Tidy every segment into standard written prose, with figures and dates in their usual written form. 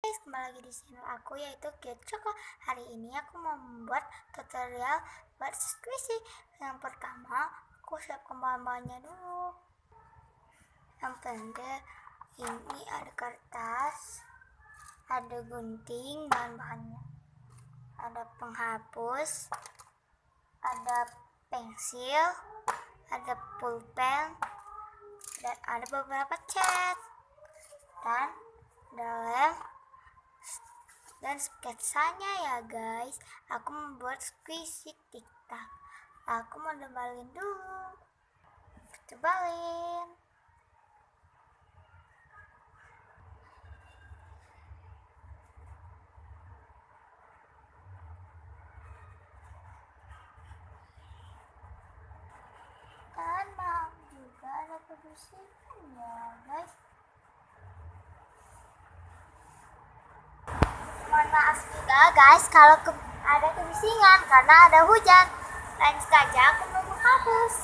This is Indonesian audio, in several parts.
Guys, kembali lagi di channel aku yaitu Getchoko. Hari ini aku mau membuat tutorial buat squishy. Yang pertama, aku siapkan bahan-bahannya dulu. Yang penting ini ada kertas, ada gunting, bahan-bahannya, ada penghapus, ada pensil, ada pulpen, dan ada beberapa cat, dan sketsanya ya guys. Aku membuat squishy tiktak. Aku mau tebalin dulu. Tebalin. Dan maaf juga ada kebersihan ya guys. Mohon maaf juga guys kalau ada kebisingan karena ada hujan. Lanjut saja aku mau menghapus.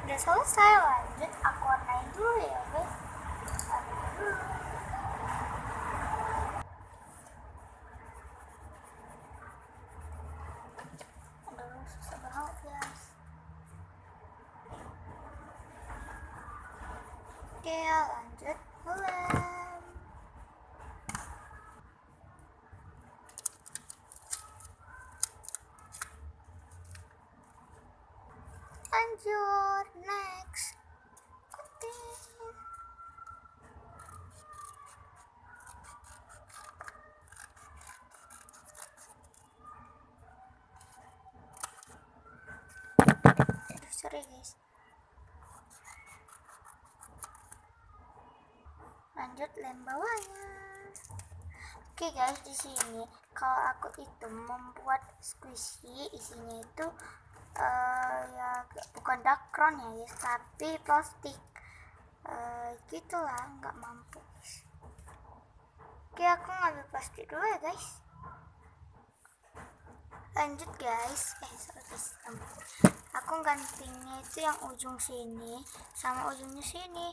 Udah selesai, lanjut aku warnain dulu ya guys. Warnain dulu. Aduh, susah banget guys. Oke, lanjut lem. Lanjut, next. Gunting. Aduh, sorry guys. Lanjut lem bawahnya. Oke guys, di sini kalau aku itu membuat squishy, isinya itu ya bukan dakron ya guys, tapi plastik. Gitulah, nggak mampu guys. Oke, aku ngambil plastik dulu ya guys. Lanjut guys, sorry guys, aku gantingnya itu yang ujung sini sama ujungnya sini.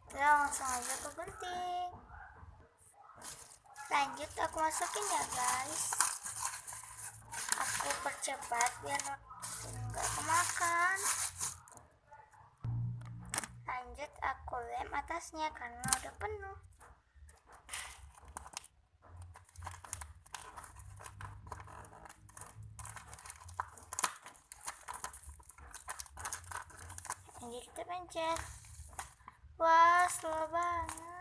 Udah, langsung aja ke gunting. Lanjut aku masukin ya guys. Aku percepat biar nggak kemakan. Lanjut aku lem atasnya karena udah penuh. Lanjut kita pencet. Wah, slow banget.